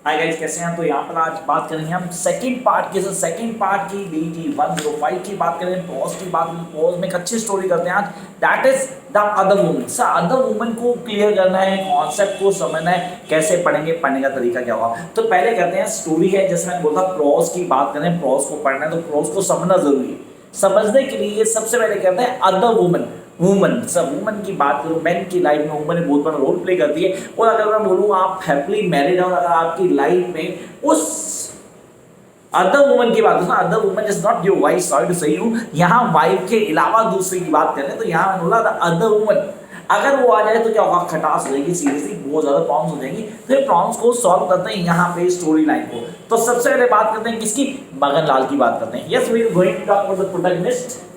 Hi guys, कैसे हैं? तो यहाँ पर आज बात करेंगे हम सेकंड पार्ट की। सेकंड पार्ट की BT 105 की बात करें, पॉज की बात करें। पॉज में एक अच्छी स्टोरी करते हैं आज, that is the other woman. Sir, other woman को क्लियर करना है, कॉन्सेप्ट को समझना है, कैसे पढ़ेंगे, पढ़ने का तरीका क्या होगा। तो पहले करते हैं स्टोरी है, जैसे मैंने बोला प्रॉज की बात करें, प्रॉज को पढ़ना है तो प्रॉज को समझना जरूरी है। समझने के लिए सबसे पहले कहते हैं अदर वुमन। वुमन, सब वुमन की बात करूं, मैन की लाइफ में वुमन बहुत बड़ा रोल प्ले करती है। और अगर मैं बोलूं आप हैप्पीली मैरिड और अगर आपकी लाइफ में उस अदर वुमन की बात, other woman is not your wife, sorry to say you, यहाँ वाइफ के अलावा दूसरी की बात करें तो यहाँ मैंने बोला था अदर वुमन। अगर वो आ जाए तो क्या होगा, खटास हो जाएगी, सीरियसली बहुत ज्यादा प्रॉब्लम्स हो जाएंगी। फिर प्रॉब्लम्स को सॉल्व करते हैं यहाँ पे स्टोरी लाइन को। तो सबसे पहले बात करते हैं किसकी, मगन लाल की बात करते हैं। Yes, we are going to talk about the protagonist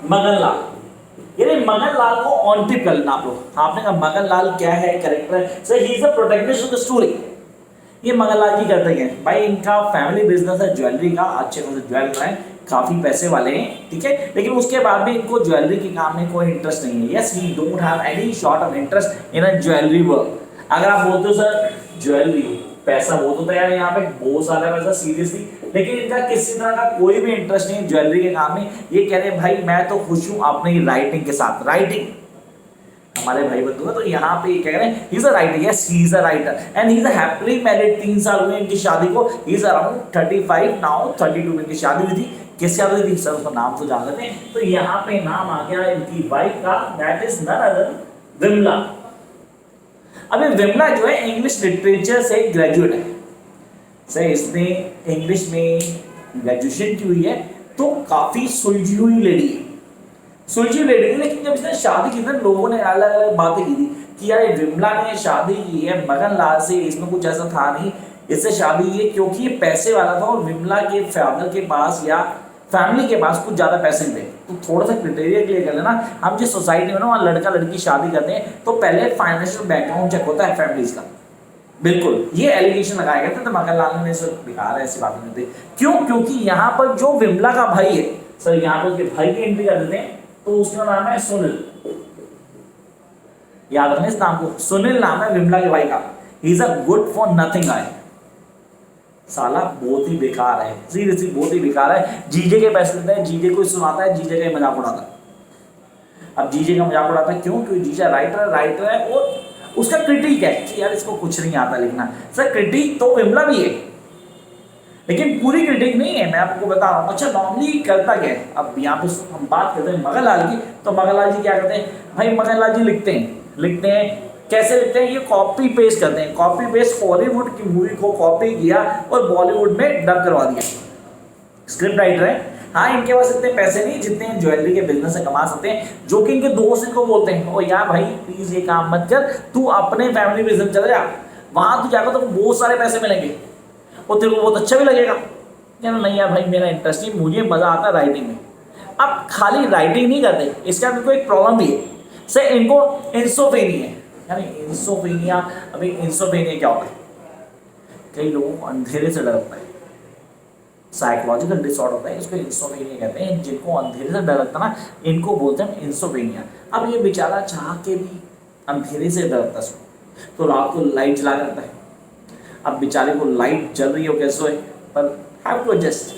Magan Lal. यानी मगन लाल को ऑन टिप कर लेना आप लोग। आपने कहा मगन लाल क्या है, character sir, he is the protagonist of the story. ये मगन लाल जी करते हैं भाई, इनका फैमिली बिजनेस है ज्वेलरी का, अच्छे खासे ज्वेलर हैं, काफी पैसे वाले हैं, ठीक है। लेकिन उसके बाद भी इनको ज्वेलरी के काम में कोई इंटरेस्ट नहीं है। Yes, he don't have any short of interest in a jewellery work. अगर आप बोलते हो सर ज्वेलरी पैसा बहुत होता है यार, यहाँ पे बहुत सारा पैसा सीरियसली, लेकिन इनका किसी तरह का कोई भी इंटरेस्ट नहीं ज्वेलरी के काम में। ये कह रहे हैं भाई मैं तो खुश हूँ अपनी राइटिंग के साथ। राइटिंग हमारे भाई बंधु है, तो यहाँ पे क्या कह रहे हैं, ही is a writer. Yes, he is a writer and he is happily married. 3 साल हुए इनकी शादी को। ही इज अराउंड 35 नाउ, 32 में इनकी शादी हुई थी। किससे शादी हुई थी सर, उसका नाम तो जान लेते हैं। तो यहाँ पे नाम आ गया इनकी वाइफ का, that is none other Vimla. अभी विमला जो है इंग्लिश लिटरेचर से ग्रेजुएट है सर, इसने इंग्लिश में ग्रेजुएशन की हुई है, तो काफी सुलझी हुई लेडी है, सुलझी लेडी थी। लेकिन जब इसने शादी की थी, लोगों ने अलग अलग बातें की थी कि यार विमला ने शादी की है मगन लाल से, इसमें कुछ ऐसा था नहीं, इससे शादी की है क्योंकि ये पैसे वाला था और विमला के फादर के पास या फैमिली के पास कुछ ज्यादा पैसे नहीं थे। तो थोड़ा सा क्राइटेरिया क्लियर कर लेना। हम जिस सोसाइटी में ना वहाँ लड़का लड़की शादी करते हैं तो पहले फाइनेंशियल बैकग्राउंड चेक होता है फैमिलीज का। बिल्कुल, ये एलिगेशन लगाया गया था, तो मगन लाल ने सब बेकार है, ऐसी बात नहीं थी। क्यों? क्योंकि यहाँ पर जो विमला का भाई है सर, यहाँ पर उसके भाई की एंट्री कर देते हैं, तो उसका नाम है सुनील। याद रखना इस नाम को, सुनील नाम है विमला के भाई का। He is a good for nothing guy. साला बहुत ही बेकार है, सीरियसली बहुत ही बेकार है। जीजे के पैसे लेते हैं, जीजे को सुनाता है, जीजे का मजाक उड़ाता है। अब जीजे का मजाक उड़ाता है क्यों? क्योंकि जीजा राइटर है और उसका क्रिटिक है कि यार इसको कुछ नहीं आता लिखना। सर क्रिटिक तो विमला भी है, लेकिन पूरी क्रिटिक नहीं है, मैं आपको बता रहा हूँ। अच्छा, नॉर्मली करता क्या है, अब यहाँ पे हम बात करते हैं मगन लाल की, तो मगन लाल जी क्या करते हैं भाई, मगन लाल जी लिखते हैं कैसे लिखते हैं, ये कॉपी पेस्ट करते हैं। कॉपी पेस्ट, हॉलीवुड की मूवी को कॉपी किया और बॉलीवुड में डब करवा दिया। स्क्रिप्ट राइटर है। हाँ, इनके पास इतने पैसे नहीं जितने ज्वेलरी के बिजनेस से कमा सकते हैं, जो कि इनके दोस्त इनको बोलते हैं ओ यार भाई प्लीज ये काम मत कर, तू अपने फैमिली बिजनेस चला जा, वहां तू जाकर तो बहुत सारे पैसे मिलेंगे और तेरे को बहुत अच्छा भी लगेगा। कहना नहीं यार भाई मेरा इंटरेस्ट नहीं, मुझे मजा आता है राइटिंग में। अब खाली राइटिंग नहीं करते, इसका इनको एक प्रॉब्लम भी है सर, इनको इंसोफेनिया है। यानी इंसोफेनिया, अभी इंसोफेनिया क्या होता है, कई लोगों को अंधेरे से डर लगता है, साइकोलॉजिकल डिसऑर्डर होता है, इसको इंसोमेनिया कहते हैं। जिनको अंधेरे से डर लगता है ना, इनको बोलते हैं इंसोमेनिया। अब ये बेचारा चाह के भी अंधेरे से डरता है, तो रात को लाइट जला करता है। अब बेचारे को लाइट जल रही हो कैसे है, पर हैव टू एडजस्ट।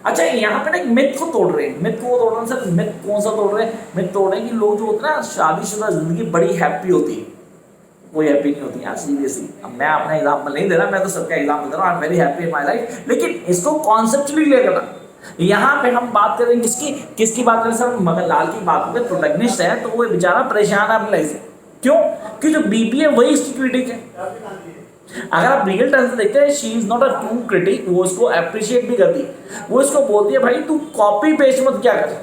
अच्छा, यहाँ पे ना एक मिथ को तोड़ रहे हैं। मिथ को तोड़ रहे हैं सर, मिथ कौन सा तोड़ रहे हैं? मिथ तोड़ रहे हैं कि लोग जो होते हैं ना, शादीशुदा जिंदगी बड़ी हैप्पी होती है। कोई हैप्पी नहीं होती यार, सीरियसली। अब मैं अपना एग्जांपल नहीं दे रहा, मैं तो सबका एग्जांपल दे रहा हूँ। I am very happy in my life. लेकिन इसको कॉन्सेप्चुअली ले लेना। यहाँ पे हम बात करें किसकी बात करें सर, मगन लाल की बात करें। प्रोटैगनिस्ट है तो वो बेचारा परेशान है अपनी लाइफ से। क्यों? कि जो बीपी है वही इसकी क्रिटिक है। अगर आप रियल टर्म से देखते हैं, she is not a true critic, वो इसको अप्रिशिएट भी करती है। वो इसको बोलती है भाई तू कॉपी पेस्ट मत क्या कर,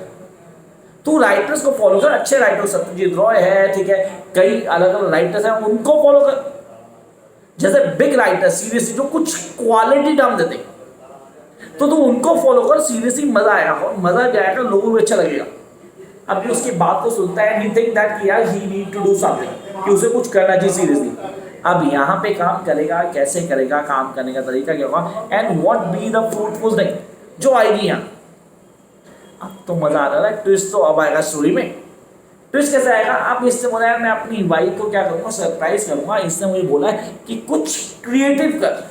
तू राइटर्स को फॉलो कर, अच्छे राइटर सत्यजीत रॉय है, ठीक है, कई अलग अलग राइटर्स हैं, उनको फॉलो कर। जैसे बिग राइटर सीरियसली जो कुछ क्वालिटी टर्म देते, तो तू उनको फॉलो कर, सीरियसली मजा आएगा। और मजा क्या आएगा, लोगों को अच्छा लगेगा। अब ये उसकी बात को सुनता है, ही थिंक दैट कि यार ही नीड टू डू समथिंग, कि उसे कुछ करना चाहिए सीरियसली। अब यहाँ पे काम करेगा, कैसे करेगा, काम करने का तरीका क्या होगा, and what be the fruitful thing जो आएगी यहाँ। अब तो मजा आ रहा है, ट्विस्ट तो अब आएगा स्टोरी में। ट्विस्ट कैसे आएगा, आप इससे बोला यार मैं अपनी वाइफ को क्या करूंगा, सरप्राइज करूंगा, इसने मुझे बोला है कि कुछ क्रिएटिव कर,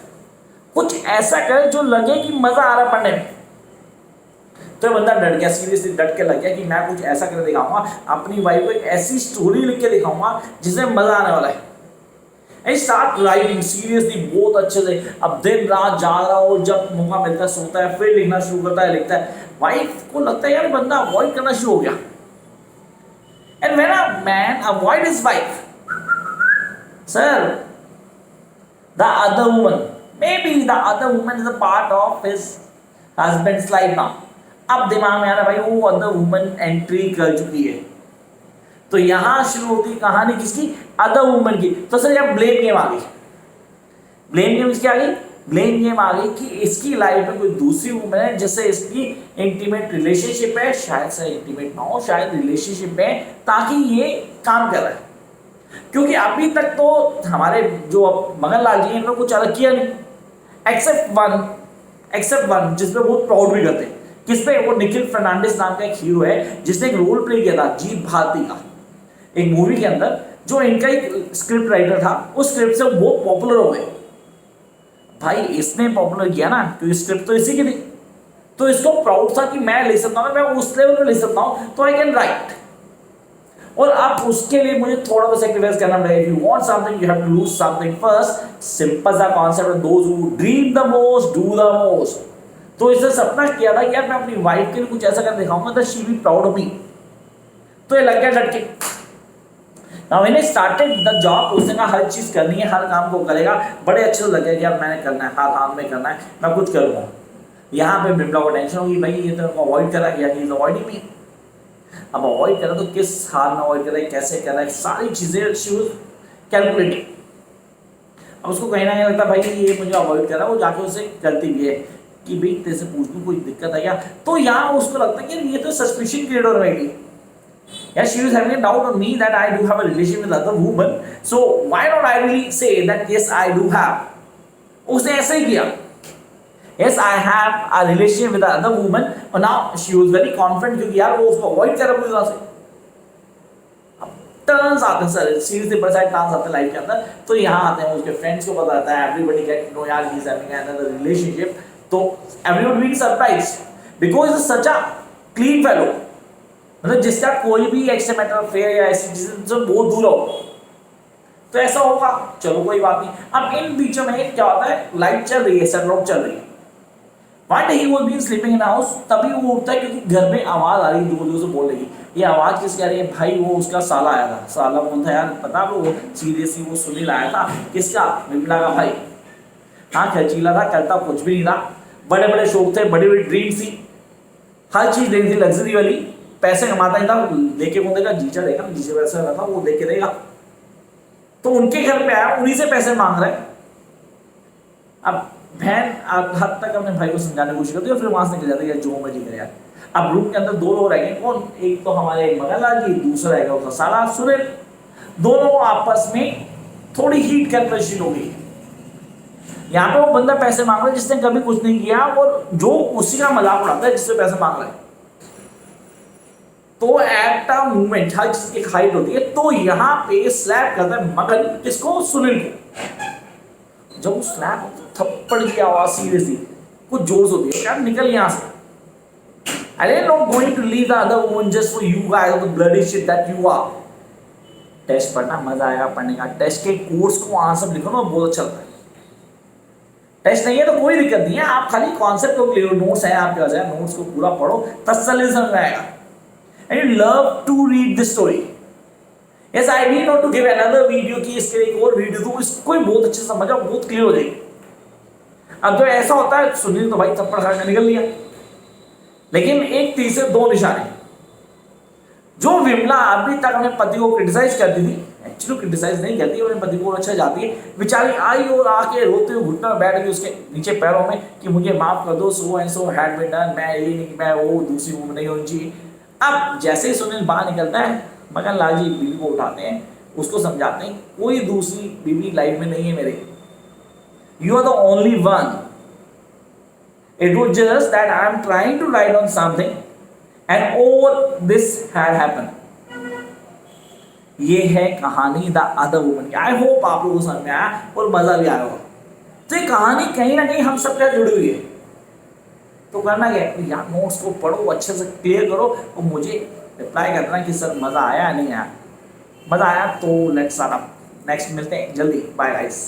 कुछ ऐसा कर जो लगे कि मजा आ रहा है पढ़ने में। तो ये बंदा डर गया, सीरियसली डट के लग गया कि मैं कुछ ऐसा कर दिखाऊंगा, अपनी वाइफ को एक ऐसी स्टोरी लिख के दिखाऊंगा जिसमें मजा आने वाला है। एंड स्टार्ट राइटिंग सीरियसली बहुत अच्छे से, अब दिन रात जाग रहा हो, जब मौका मिलता है सोता है, फिर लिखना शुरू करता है, लिखता है। वाइफ को लगता है यार बंदा अवॉइड करना शुरू हो गया। And when a man avoid his wife, sir the other woman, maybe the other woman is a part of his husband's life now। अब दिमाग में आ रहा भाई वो अदर वुमन एंट्री कर चुकी है, तो यहां शुरू होती कहानी किसकी, अदर वुमन की। तो सर जब ब्लेम गेम आ गई, ब्लेम गेम किसकी आ गई, ब्लेम गेम आ गई कि इसकी लाइफ में कोई दूसरी वुमन है जिससे इसकी इंटीमेट रिलेशनशिप है, शायद से इंटीमेट ना हो, शायद रिलेशनशिप है, ताकि ये काम कर रहा है। क्योंकि अभी तक तो हमारे जो मगन लाल जी इन्होंने कुछ अलग किया नहीं, एक्सेप्ट वन जिसपे बहुत प्राउड भी करते हैं। किसपे, वो निखिल फर्नांडिस नाम का एक हीरो है जिसने एक रोल प्ले किया था जीत भारती का एक मूवी के अंदर, जो इनका एक स्क्रिप्ट राइटर था, उस स्क्रिप्ट से वो बहुत पॉपुलर हो गए। भाई इसने पॉपुलर किया ना, क्योंकि स्क्रिप्ट तो इसी की थी, तो इसको प्राउड था कि मैं ले सकता हूँ, मैं उस लेवल पे ले सकता हूँ, तो आई कैन राइट। और अब उसके लिए मुझे थोड़ा सा सैक्रिफाइस करना पड़ेगा। If you want something you have to lose something first. Simple सा कॉन्सेप्ट है, those who dream the most do the most. तो इसने सपना किया था कि यार मैं अपनी वाइफ के लिए कुछ ऐसा कर दिखाऊंगा that she be proud of me. तो ये लग गया डट के। Now when I started the job, उसने कहा हर चीज करनी है, हर काम को करेगा, बड़े अच्छे से लगे कि यार मैंने करना है, हर काम में करना है, मैं कुछ करूंगा। यहाँ पे बिमला को टेंशन होगी, भाई ये तो अवॉइड करा गया, ही इज अवॉइडिंग मी। अब अवॉइड करा तो किस हाल में अवॉइड कर रहा है, कैसे कर रहा है, सारी चीजें शी वाज कैलकुलेटिंग। अब उसको कहीं ना कहीं लगता भाई ये मुझे अवॉइड कर रहा है, वो जाके उसे करती भी है कि भाई तेरे से पूछ लूं कोई दिक्कत है क्या। तो यहाँ उसको लगता है कि ये तो सस्पिशन क्रिएट हो रहा है। Yeah, she was having a doubt on me that I do have a relationship with other woman, so why not I really say that yes I do have। उसने ऐसे ही किया, yes I have a relationship with other woman, और now she was very confident क्योंकि यार वो उसको avoid कर रहा है पूरी तरह से। अब टर्न्स आते हैं सर, सीरियसली बड़े सारे टर्न्स आते हैं लाइफ के अंदर। तो यहाँ आते हैं, उसके फ्रेंड्स को पता रहता है, एवरीबडी गेट नो यार he is having another relationship, तो everyone being surprised because is such a clean fellow. मतलब जिसका कोई भी एक्स्ट्रा मैटर अफेयर या ऐसी चीजें से बहुत दूर हो, तो ऐसा होगा, चलो कोई बात नहीं। अब इन बीचों में क्या होता है, लाइट चल रही है, सनलाइट चल रही है। One day he was being sleeping in house, तभी वो उठता है क्योंकि घर में आवाज आ रही है, दूर दूर से बोल रही है। ये आवाज किसकी आ रही है, भाई वो उसका साला आया था। साला कौन था यार, पता वो सीरियसली वो सुनील आया था, किसका, विमला का भाई। हाँ खर्चीला था, करता कुछ भी नहीं था, बड़े बड़े शौक थे, बड़ी बड़ी ड्रीम थी, हर चीज देखी थी लग्जरी वाली, पैसे कमाता ही था, लेके कौन देगा, जीजा देगा, जीजा पैसा रहा था वो लेके देगा। तो उनके घर पे आया, उन्हीं से पैसे मांग रहे। अब बहन हद तक अपने भाई को समझाने की कोशिश करती है, फिर वहां से निकल जाती है जो मर्जी करे यार। अब रूम के अंदर दो लोग रह गए, कौन, एक तो हमारे मगनलाल जी, दूसरा रहेगा उसका साला सुनील। दोनों आपस में थोड़ी हीट कन्वर्सेशन हो गई। यहाँ पे वो बंदा पैसे मांग रहा है जिसने कभी कुछ नहीं किया, और जो उसी का मजाक उड़ाता है जिससे पैसे मांग रहा है। तो एट अ मूवमेंट हर चीज की हाइट होती है, तो यहाँ पे स्लैप करता है मगन किसको, सुनील को। जब वो स्लैप थप्पड़ की आवाज सीरियसली कुछ जोर से होती है, यार निकल यहाँ से, I am not going to leave the other woman just for you guys of the bloody shit that you are। Text पढ़ना मजा आएगा पढ़ने का, टेस्ट के कोर्स को आंसर लिखो ना बहुत अच्छा लगता है। टेस्ट नहीं है तो कोई दिक्कत नहीं है, आप खाली कॉन्सेप्ट को क्लियर, नोट्स है आपके पास, नोट्स को पूरा पढ़ो, तसल्ली से समझ आएगा। And you love to read this story। Yes, I need not to give another video कि इसके एक और वीडियो दूँ, इसको बहुत अच्छे से समझा, बहुत क्लियर हो जाएगी। अब जो ऐसा होता है, सुनील तो भाई थप्पड़ खा के निकल लिया, लेकिन एक तीर से दो निशाने। जो विमला अभी तक अपने पति को क्रिटिसाइज करती थी, एक्चुअली क्रिटिसाइज नहीं करती, अपने पति को अच्छा जाती है, बेचारी आई और आके रोते हुए घुटना बैठ गई उसके नीचे पैरों में कि मुझे माफ कर दो, so and so had been done, मैं ये नहीं, मैं वो दूसरी वुमन नहीं होनी चाहिए। अब जैसे ही सुनील बाहर निकलता है, मगन लाल जी बीवी को उठाते हैं, उसको समझाते हैं कोई दूसरी बीवी लाइफ में नहीं है मेरे, you are the only one. It was just that I am trying to write on something and all this had happened. ये है कहानी the other woman. I hope आप लोगों को समझ में आया और मजा भी आया होगा। तो ये कहानी कहीं ना कहीं हम सबके साथ जुड़ी हुई है। तो करना क्या है, यार नोट्स को पढ़ो, अच्छे से क्लियर करो और मुझे रिप्लाई करना कि सर मजा आया या नहीं आया। मजा आया तो लेट्स नेक्स्ट मिलते हैं जल्दी। Bye guys.